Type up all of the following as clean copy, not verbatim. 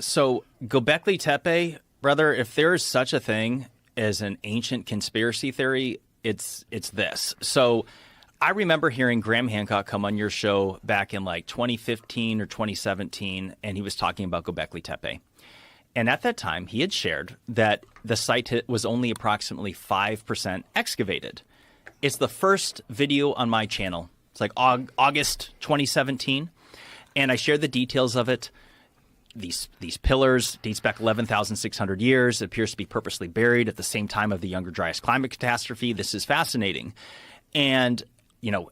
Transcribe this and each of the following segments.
So Gobekli Tepe, brother, if there is such a thing as an ancient conspiracy theory, it's this. So I remember hearing Graham Hancock come on your show back in like 2015 or 2017, and he was talking about Gobekli Tepe. And at that time, he had shared that the site was only approximately 5% excavated. It's the first video on my channel. It's like August 2017, and I shared the details of it. These pillars dates back 11,600 years. It appears to be purposely buried at the same time of the Younger Dryas climate catastrophe. This is fascinating. And,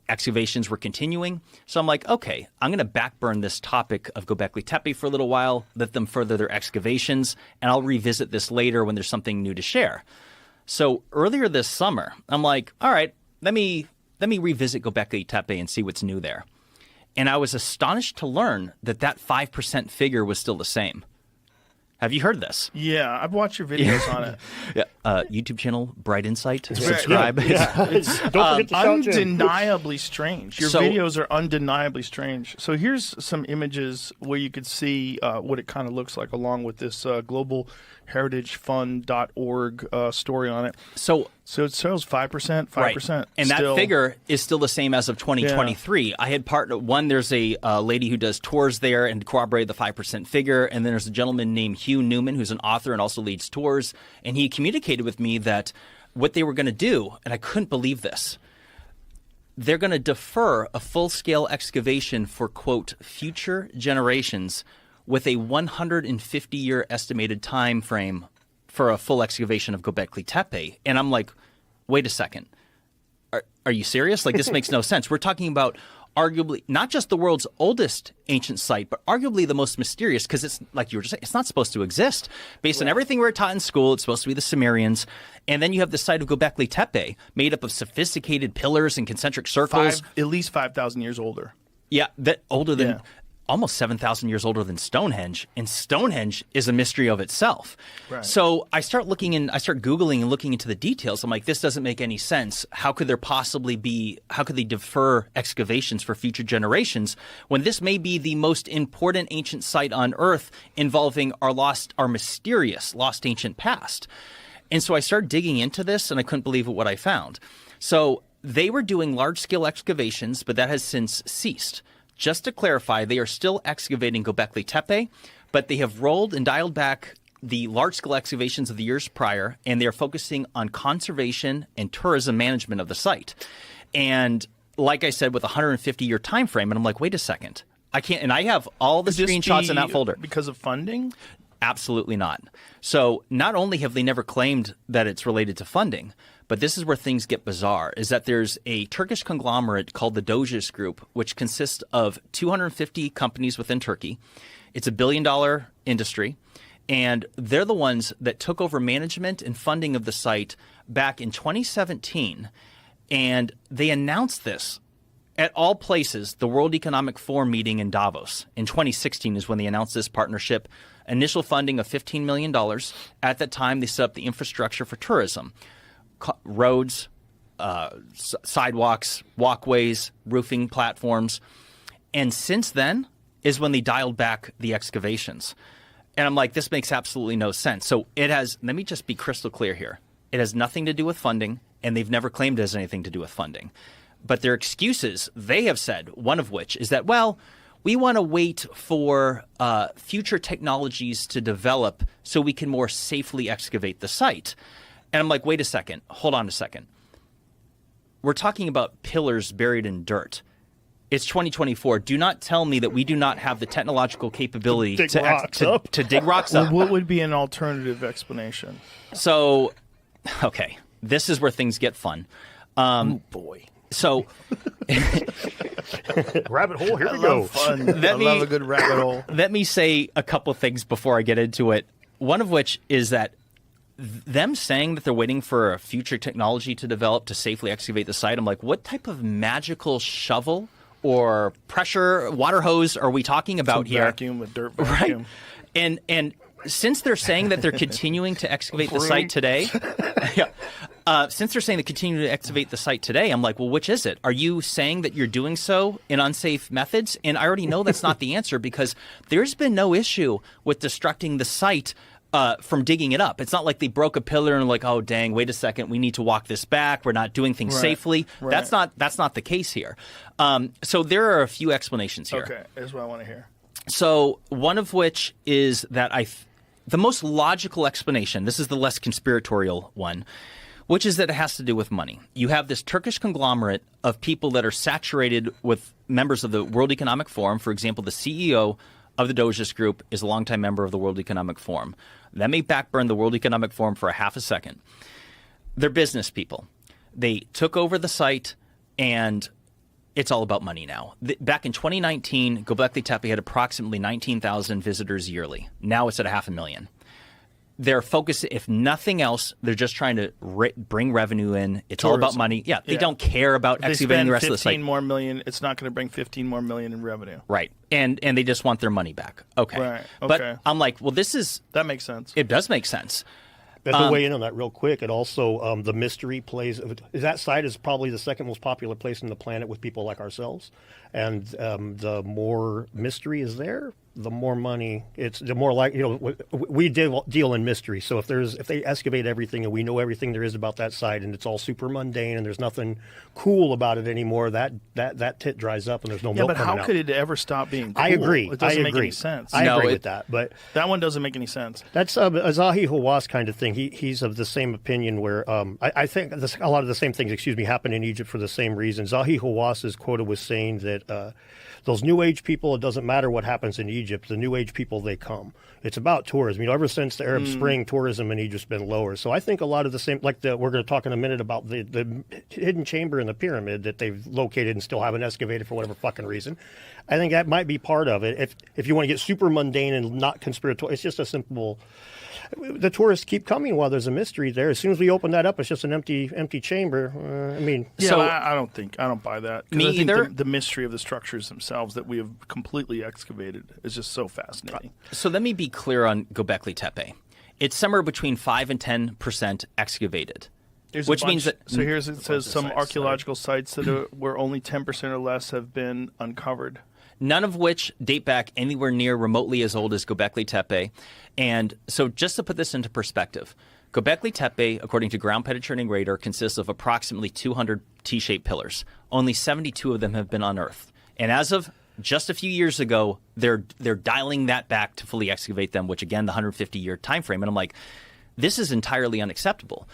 excavations were continuing. So I'm like, okay, I'm going to backburn this topic of Gobekli Tepe for a little while, let them further their excavations, and I'll revisit this later when there's something new to share. So earlier this summer, I'm like, all right, let me revisit Gobekli Tepe and see what's new there. And I was astonished to learn that 5% figure was still the same. Have you heard this? Yeah, I've watched your videos on it. Yeah, YouTube channel, Bright Insight. Subscribe. Yeah. Don't forget to shout Undeniably strange. Your videos are undeniably strange. So here's some images where you could see what it kind of looks like along with this globalheritagefund.org story on it. So it shows 5%. Right. And that figure is still the same as of 2023. Yeah. I had there's a lady who does tours there and corroborated the 5% figure. And then there's a gentleman named Hugh Newman, who's an author and also leads tours. And he communicated with me that what they were going to do, and I couldn't believe this, they're going to defer a full-scale excavation for, quote, future generations with a 150-year estimated time frame for a full excavation of Gobekli Tepe. And I'm like, wait a second. Are you serious? Like, this makes no sense. We're talking about arguably not just the world's oldest ancient site, but arguably the most mysterious, because it's like you were just saying, it's not supposed to exist. Based on everything we were taught in school, it's supposed to be the Sumerians. And then you have the site of Gobekli Tepe, made up of sophisticated pillars and concentric circles. At least 5,000 years older. Yeah, older than almost 7,000 years older than Stonehenge, and Stonehenge is a mystery of itself. Right. So I start Googling and looking into the details. I'm like, this doesn't make any sense. How could they defer excavations for future generations when this may be the most important ancient site on Earth involving our mysterious lost ancient past? And so I started digging into this, and I couldn't believe what I found. So they were doing large-scale excavations, but that has since ceased. Just to clarify, they are still excavating Gobekli Tepe, but they have rolled and dialed back the large-scale excavations of the years prior, and they are focusing on conservation and tourism management of the site. And like I said, with a 150-year time frame, and I'm like, wait a second. I can't, and I have all the screenshots in that folder. Because of funding? Absolutely not. So not only have they never claimed that it's related to funding, but this is where things get bizarre, is that there's a Turkish conglomerate called the Doges Group, which consists of 250 companies within Turkey. It's a billion-dollar industry, and they're the ones that took over management and funding of the site back in 2017, and they announced this at all places, the World Economic Forum meeting in Davos. In 2016 is when they announced this partnership. Initial funding of $15 million. At that time, they set up the infrastructure for tourism. Roads, sidewalks, walkways, roofing platforms. And since then is when they dialed back the excavations. And I'm like, this makes absolutely no sense. So let me just be crystal clear here. It has nothing to do with funding, and they've never claimed it has anything to do with funding. But their excuses, they have said, one of which is that, well, we want to wait for future technologies to develop so we can more safely excavate the site. And I'm like, wait a second. Hold on a second. We're talking about pillars buried in dirt. It's 2024. Do not tell me that we do not have the technological capability to dig rocks up. What would be an alternative explanation? So, okay, this is where things get fun. Oh, boy. So, rabbit hole, here we go. Fun. I love a good rabbit hole. Let me say a couple of things before I get into it. One of which is that them saying that they're waiting for a future technology to develop to safely excavate the site, I'm like, what type of magical shovel or pressure water hose are we talking about here? Vacuum, a dirt vacuum. Right. And since they're saying that they're continuing to excavate the site today, since they're saying they continue to excavate the site today, I'm like, well, which is it? Are you saying that you're doing so in unsafe methods? And I already know that's not the answer, because there's been no issue with destructing the site from digging it up. It's not like they broke a pillar and like, oh, dang, wait a second, we need to walk this back. We're not doing things safely. Right. That's not the case here. So there are a few explanations here. Okay, that's what I want to hear. So one of which is that the most logical explanation, this is the less conspiratorial one, which is that it has to do with money. You have this Turkish conglomerate of people that are saturated with members of the World Economic Forum. For example, the CEO of the Doges Group is a longtime member of the World Economic Forum. That may backburn the World Economic Forum for a half a second. They're business people. They took over the site, and it's all about money now. Back in 2019, Gobekli Tepe had approximately 19,000 visitors yearly. Now it's at 500,000. Their focus, if nothing else, they're just trying to bring revenue in. It's all about money. Yeah, they don't care about excavating the rest of the site. If they spend 15 more million, it's not going to bring 15 more million in revenue. Right. And they just want their money back. Okay. Right. Okay. But I'm like, well, that makes sense. It does make sense. To weigh in on that real quick, it also the mystery plays. That site is probably the second most popular place on the planet with people like ourselves, and the more mystery is there, the more money. It's the more like we deal in mystery. So if they excavate everything and we know everything there is about that site, and it's all super mundane and there's nothing cool about it anymore, that tit dries up and there's no milk but coming how out. could it ever stop being cool? I agree. It doesn't make any sense. I agree with that, but that one doesn't make any sense. That's a Zahi Hawass kind of thing. He's of the same opinion where I think a lot of the same things, happen in Egypt for the same reason. Zahi Hawass's quote was saying that those New Age people, it doesn't matter what happens in Egypt, the New Age people, they come. It's about tourism. Ever since the Arab Spring, tourism in Egypt's been lower. So I think a lot of the same, we're going to talk in a minute about the hidden chamber in the pyramid that they've located and still haven't excavated for whatever fucking reason. I think that might be part of it. If you want to get super mundane and not conspiratorial, it's just a simple. The tourists keep coming while there's a mystery there. As soon as we open that up, it's just an empty chamber. I don't buy that. Me I think either. The mystery of the structures themselves that we have completely excavated is just so fascinating. So let me be clear on Gobekli Tepe. It's somewhere between 5 and 10% excavated. Which means that. So it says some archaeological sites that where only 10% or less have been uncovered. None of which date back anywhere near remotely as old as Gobekli Tepe. And so just to put this into perspective, Gobekli Tepe, according to ground penetrating radar, consists of approximately 200 T-shaped pillars. Only 72 of them have been unearthed. And as of just a few years ago, they're dialing that back to fully excavate them, which again, the 150-year time frame. And I'm like, this is entirely unacceptable.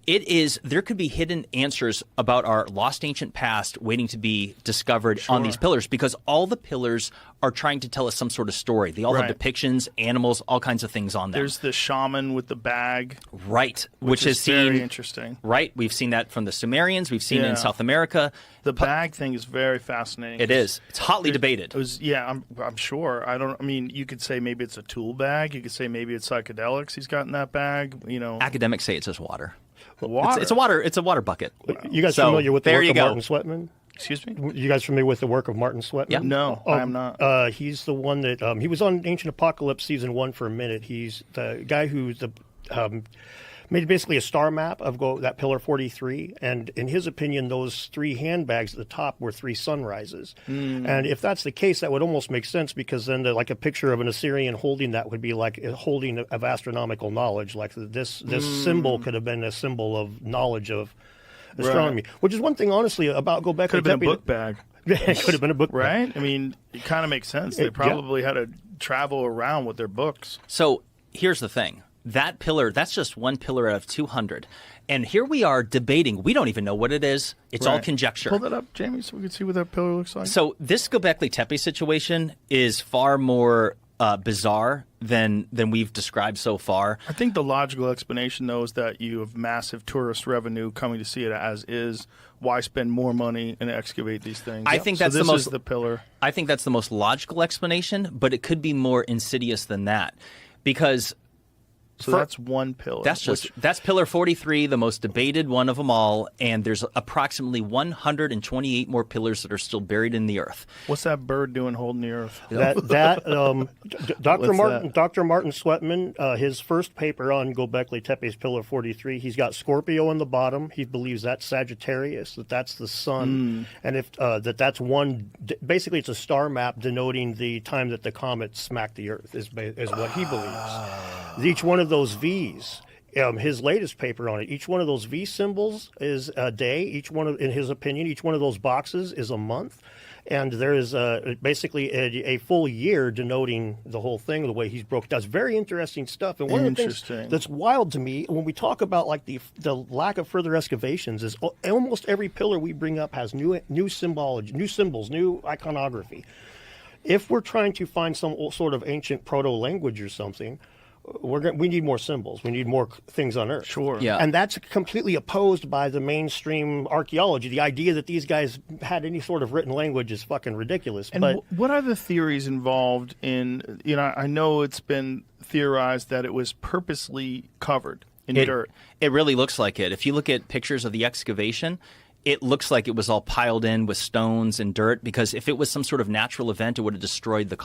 There could be hidden answers about our lost ancient past waiting to be discovered on these pillars, because all the pillars are trying to tell us some sort of story. They all have depictions, animals, all kinds of things on them. There's the shaman with the bag. Right. Which is very interesting. Right. We've seen that from the Sumerians. We've seen it in South America. The bag thing is very fascinating. It is. It's hotly debated. I'm sure. You could say maybe it's a tool bag. You could say maybe it's psychedelics he's got in that bag. Academics say it's just water. Water. It's a water bucket. You guys familiar with the work of Martin Sweatman? Excuse me? You guys familiar with the work of Martin Sweatman? Yeah. No, I am not. He's the one that he was on Ancient Apocalypse season 1 for a minute. He's the guy who made basically a star map of that pillar 43, and in his opinion, those 3 handbags at the top were 3 sunrises. And if that's the case, that would almost make sense, because then like a picture of an Assyrian holding that would be like a holding of astronomical knowledge. Like this symbol could have been a symbol of knowledge of astronomy, which is one thing, honestly, about Gobekli Tepe. Could have been a book bag. It could have been a book bag. Right? It kind of makes sense. They probably had to travel around with their books. So here's the thing. That pillar, that's just one pillar out of 200. And here we are debating. We don't even know what it is. It's all conjecture. Pull that up, Jamie, so we can see what that pillar looks like. So this Gobekli Tepe situation is far more bizarre than we've described so far. I think the logical explanation, though, is that you have massive tourist revenue coming to see it as is. Why spend more money and excavate these things? I think this is the pillar. I think that's the most logical explanation, but it could be more insidious than that, because So that's one pillar. That's pillar 43, the most debated one of them all, and there's approximately 128 more pillars that are still buried in the earth. What's that bird doing holding the earth? Dr. Martin Sweatman, his first paper on Gobekli Tepe's pillar 43, he's got Scorpio on the bottom. He believes that's Sagittarius, that's the sun, and if that's one. Basically, it's a star map denoting the time that the comet smacked the earth. Is what he believes. Each one of those V's, his latest paper on it, each one of those V symbols is a day. In his opinion, each one of those boxes is a month. And there is basically a full year denoting the whole thing, the way he's broke. That's very interesting stuff. And one of the things that's wild to me, when we talk about like the lack of further excavations, is almost every pillar we bring up has new symbology, new symbols, new iconography. If we're trying to find some sort of ancient proto-language or something, we need more symbols. We need more things on Earth. Sure. Yeah. And that's completely opposed by the mainstream archaeology. The idea that these guys had any sort of written language is fucking ridiculous. And what are the theories involved in, I know it's been theorized that it was purposely covered in dirt. It really looks like it. If you look at pictures of the excavation, it looks like it was all piled in with stones and dirt, because if it was some sort of natural event, it would have destroyed the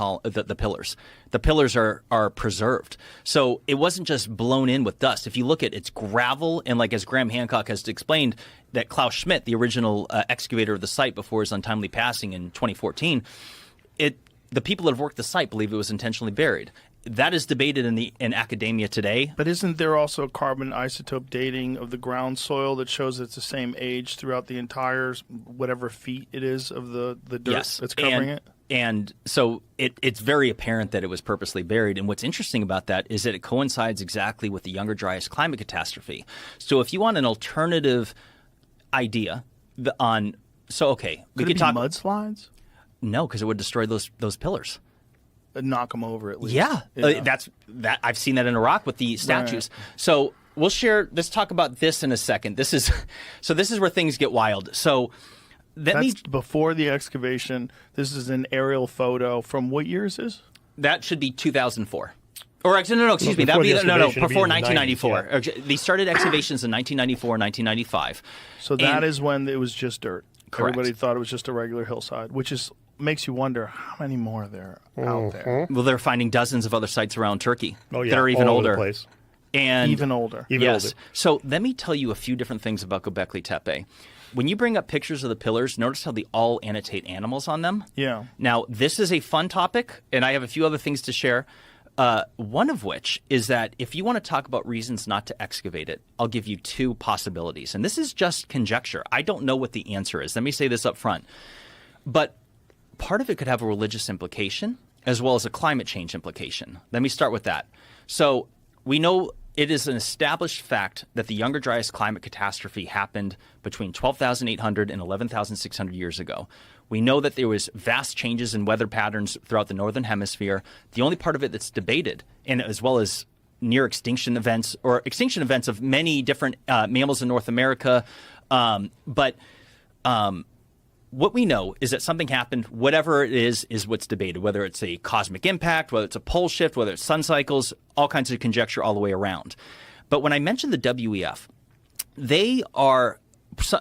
pillars. The pillars are preserved. So it wasn't just blown in with dust. If you look at it's gravel, and like as Graham Hancock has explained, that Klaus Schmidt, the original excavator of the site before his untimely passing in 2014, the people that have worked the site believe it was intentionally buried. That is debated in academia today. But isn't there also carbon isotope dating of the ground soil that shows it's the same age throughout the entire whatever feet it is of the dirt that's covering it? And so it's very apparent that it was purposely buried. And what's interesting about that is that it coincides exactly with the Younger Dryas climate catastrophe. So if you want an alternative idea we could talk mudslides. No, because it would destroy those pillars. Knock them over at least. Yeah. That's I've seen that in Iraq with the statues. Right. So we'll share. Let's talk about this in a second. This is where things get wild. So that's before the excavation. This is an aerial photo from what year is this? That should be 2004. Or no, excuse me. That'd be before 1994. Yeah. They started excavations in 1994, 1995. So that is when it was just dirt. Correct. Everybody thought it was just a regular hillside, which makes you wonder how many more there are out there. Well, they're finding dozens of other sites around Turkey that are all even older. Over the place. And even older. Yes. So let me tell you a few different things about Gobekli Tepe. When you bring up pictures of the pillars, notice how they all annotate animals on them. Yeah. Now, this is a fun topic, and I have a few other things to share. One of which is that if you want to talk about reasons not to excavate it, I'll give you two possibilities. And this is just conjecture. I don't know what the answer is. Let me say this up front. But part of it could have a religious implication as well as a climate change implication. Let me start with that. So we know it is an established fact that the Younger Dryas climate catastrophe happened between 12,800 and 11,600 years ago. We know that there was vast changes in weather patterns throughout the northern hemisphere. The only part of it that's debated, and as well as near extinction events or extinction events of many different mammals in North America, what we know is that something happened. Whatever it is what's debated, whether it's a cosmic impact, whether it's a pole shift, whether it's sun cycles, all kinds of conjecture all the way around. But when I mentioned the WEF, they are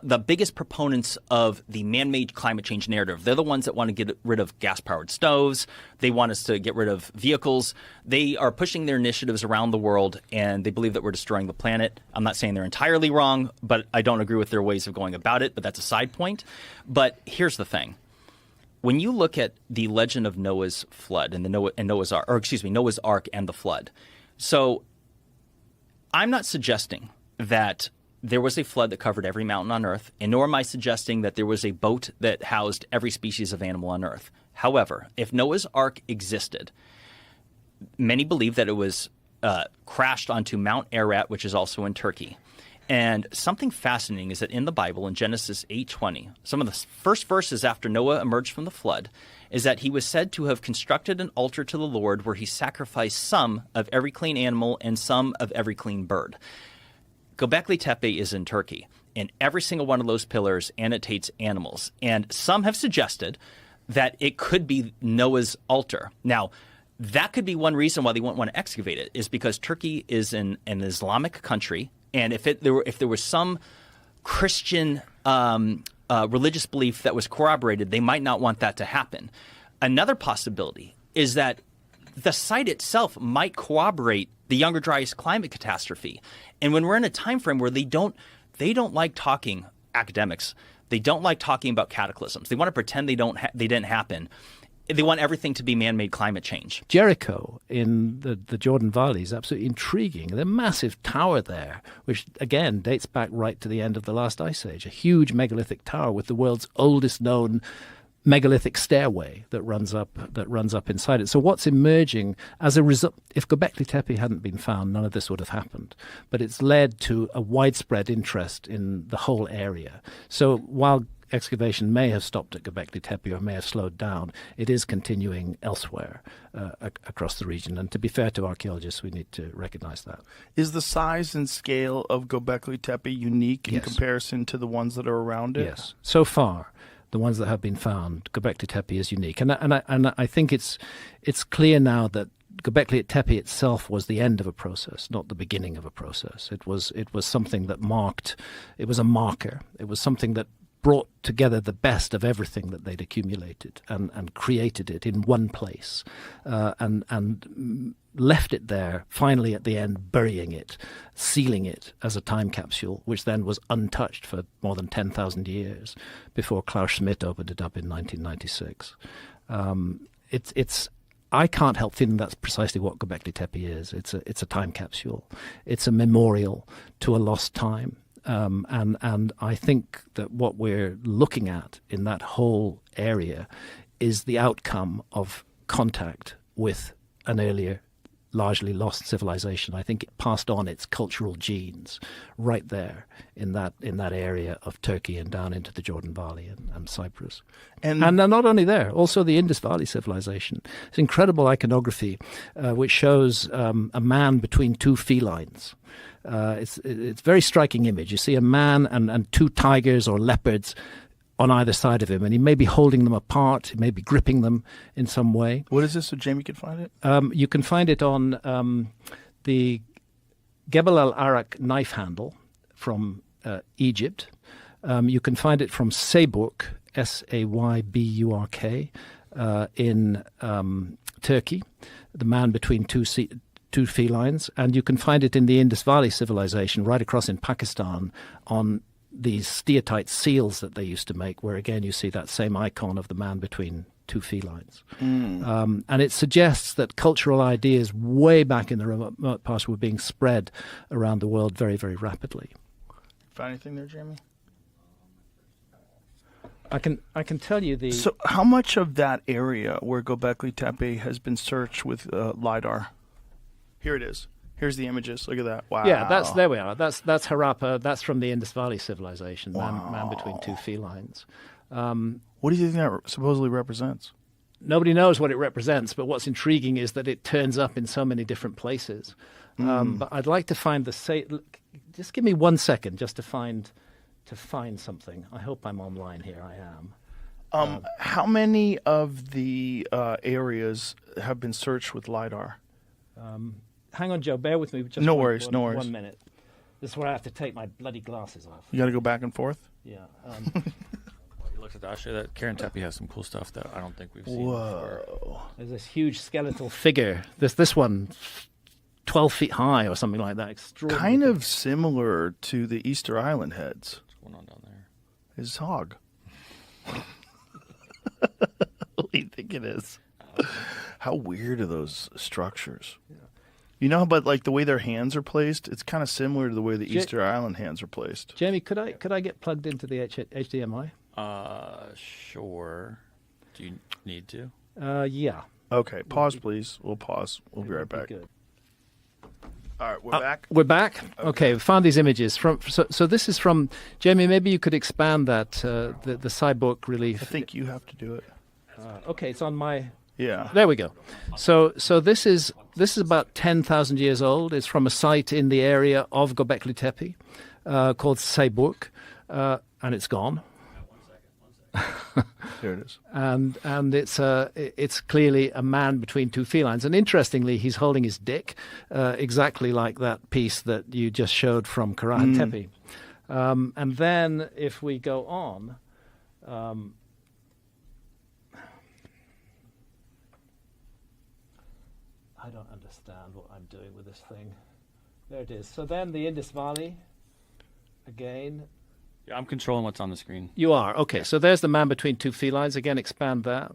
the biggest proponents of the man-made climate change narrative. They're the ones that want to get rid of gas-powered stoves. They want us to get rid of vehicles. They are pushing their initiatives around the world, and they believe that we're destroying the planet. I'm not saying they're entirely wrong, but I don't agree with their ways of going about it, but that's a side point. But here's the thing. When you look at the legend of Noah's flood and Noah's Ark and the flood, so I'm not suggesting that there was a flood that covered every mountain on Earth, and nor am I suggesting that there was a boat that housed every species of animal on Earth. However, if Noah's Ark existed, many believe that it was crashed onto Mount Ararat, which is also in Turkey. And something fascinating is that in the Bible, in Genesis 8:20, some of the first verses after Noah emerged from the flood, is that he was said to have constructed an altar to the Lord where he sacrificed some of every clean animal and some of every clean bird. Gobekli Tepe is in Turkey, and every single one of those pillars annotates animals. And some have suggested that it could be Noah's altar. Now, that could be one reason why they wouldn't want to excavate it, is because Turkey is an Islamic country, and if there was some Christian religious belief that was corroborated, they might not want that to happen. Another possibility is that the site itself might corroborate the Younger Dryas climate catastrophe. And when we're in a time frame where they don't like talking, academics, they don't like talking about cataclysms. They want to pretend they didn't happen. They want everything to be man-made climate change. Jericho in the Jordan Valley is absolutely intriguing. The massive tower there, which again dates back right to the end of the last ice age, a huge megalithic tower with the world's oldest known megalithic stairway that runs up inside it. So what's emerging as a result, if Gobekli Tepe hadn't been found, none of this would have happened. But it's led to a widespread interest in the whole area. So while excavation may have stopped at Gobekli Tepe or may have slowed down, it is continuing elsewhere across the region. And to be fair to archaeologists, we need to recognize that. Is the size and scale of Gobekli Tepe unique in comparison to the ones that are around it? Yes. So far, the ones that have been found, Gobekli Tepe is unique. And I think it's clear now that Gobekli Tepe itself was the end of a process, not the beginning of a process. It was something that it was a marker. It was something that brought together the best of everything that they'd accumulated and created it in one place and left it there, finally at the end burying it, sealing it as a time capsule, which then was untouched for more than 10,000 years before Klaus Schmidt opened it up in 1996. I can't help feeling that's precisely what Gobekli Tepe is. It's a time capsule. It's a memorial to a lost time. And I think that what we're looking at in that whole area is the outcome of contact with an earlier, largely lost civilization. I think it passed on its cultural genes right there in that area of Turkey and down into the Jordan Valley and Cyprus. And not only there, also the Indus Valley civilization. It's incredible iconography which shows a man between two felines. It's a very striking image. You see a man and two tigers or leopards on either side of him, and he may be holding them apart, he may be gripping them in some way. What is this so Jamie can find it? You can find it on the Gebel al-Arak knife handle from Egypt. You can find it from Sayburk, Sayburk, in Turkey, the man between two felines, and you can find it in the Indus Valley civilization right across in Pakistan on these steatite seals that they used to make, where again you see that same icon of the man between two felines. And it suggests that cultural ideas way back in the remote past were being spread around the world very, very rapidly. Find anything there, Jamie? I can tell you the... So how much of that area where Gobekli Tepe has been searched with LiDAR? Here it is. Here's the images. Look at that. Wow. Yeah, there we are. That's Harappa. That's from the Indus Valley civilization, man between two felines. What do you think that supposedly represents? Nobody knows what it represents, but what's intriguing is that it turns up in so many different places. But I'd like to find just give me 1 second just to find something. I hope I'm online here. I am. How many of the areas have been searched with LiDAR? Hang on, Joe. Bear with me. Just no one worries. 1 minute. This is where I have to take my bloody glasses off. You got to go back and forth? Yeah. You looked at that Karen Tepe has some cool stuff that I don't think we've seen before. There's this huge skeletal figure. This one, 12 feet high or something like that. Extraordinary. Kind of similar to the Easter Island heads. What's going on down there? His hog. What do you think it is? How weird are those structures? Yeah. You know, but like the way their hands are placed, it's kind of similar to the way the Easter Island hands are placed. Jamie, could I get plugged into the HDMI? Sure. Do you need to? Yeah. Okay, pause, please. We'll pause. We'll be right back. Good. All right, we're back. We're back. Okay, we found these images so this is from Jamie. Maybe you could expand that the Sayburk relief. I think you have to do it. Okay, it's on my. Yeah. There we go. So this is about 10,000 years old. It's from a site in the area of Gobekli Tepe called Sayburk, and it's gone. There it is. and it's clearly a man between two felines. And interestingly, he's holding his dick, exactly like that piece that you just showed from Karahan Tepe. And then if we go on, I don't understand what I'm doing with this thing. There it is. So then the Indus Valley, again. Yeah, I'm controlling what's on the screen. You are. Okay, so there's the man between two felines. Again, expand that.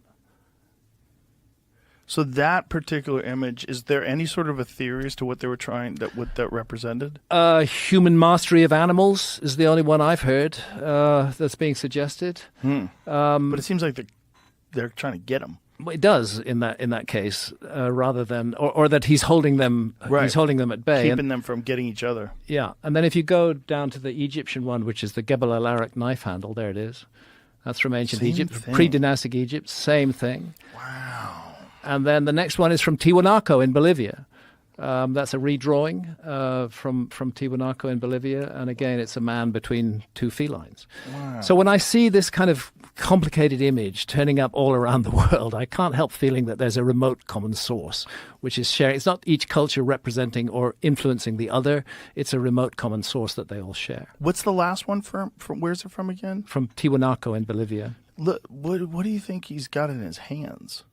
So that particular image, is there any sort of a theory as to what they were trying, what that represented? Human mastery of animals is the only one I've heard that's being suggested. But it seems like they're trying to get him. It does in that case, rather than or that he's holding them. Right. He's holding them at bay, Keeping them from getting each other. Yeah, and then if you go down to the Egyptian one, which is the Gebel El Arak knife handle, there it is. That's from ancient Same Egypt, thing. pre-dynastic Egypt. Same thing. Wow. And then the next one is from Tiwanaku in Bolivia. That's a redrawing from Tiwanaku in Bolivia, and again, it's a man between two felines. Wow. So when I see this kind of complicated image turning up all around the world, I can't help feeling that there's a remote common source, which is sharing. It's not each culture representing or influencing the other. It's a remote common source that they all share. What's the last one from? Where's it from again? From Tiwanaku in Bolivia. Look, what do you think he's got in his hands?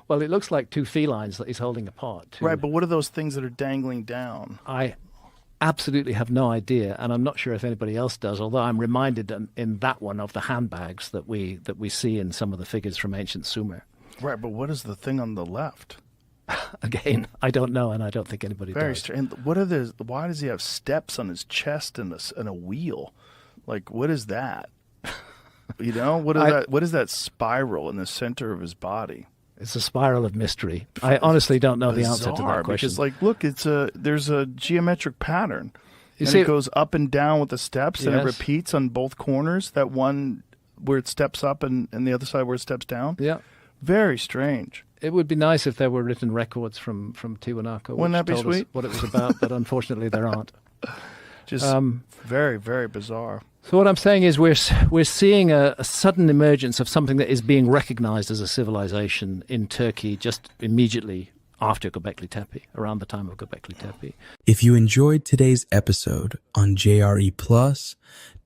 Well, it looks like two felines that he's holding apart. Right, but what are those things that are dangling down? I absolutely have no idea, and I'm not sure if anybody else does, although I'm reminded in that one of the handbags that we see in some of the figures from ancient Sumer. Right, but what is the thing on the left? Again, I don't know, and I don't think anybody Very does. strange. And what are the? Why does he have steps on his chest and a wheel? Like, what is that? You know, what is that spiral in the center of his body? It's a spiral of mystery. I honestly don't know the answer to Bizarre, that question. because, like, look, there's a geometric pattern. You And see, it goes up and down with the steps, and it Yes. repeats on both corners. That one where it steps up and the other side where it steps down. yeah, Very strange. it would be nice if there were written records from Tiwanaku, Wouldn't that be told us sweet? what it was about, but unfortunately there aren't. Just very, very bizarre. So what I'm saying is we're seeing a sudden emergence of something that is being recognized as a civilization in Turkey just immediately after Gobekli Tepe, around the time of Gobekli Tepe. If you enjoyed today's episode on JRE Plus,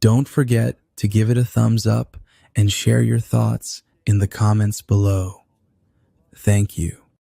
don't forget to give it a thumbs up and share your thoughts in the comments below. Thank you.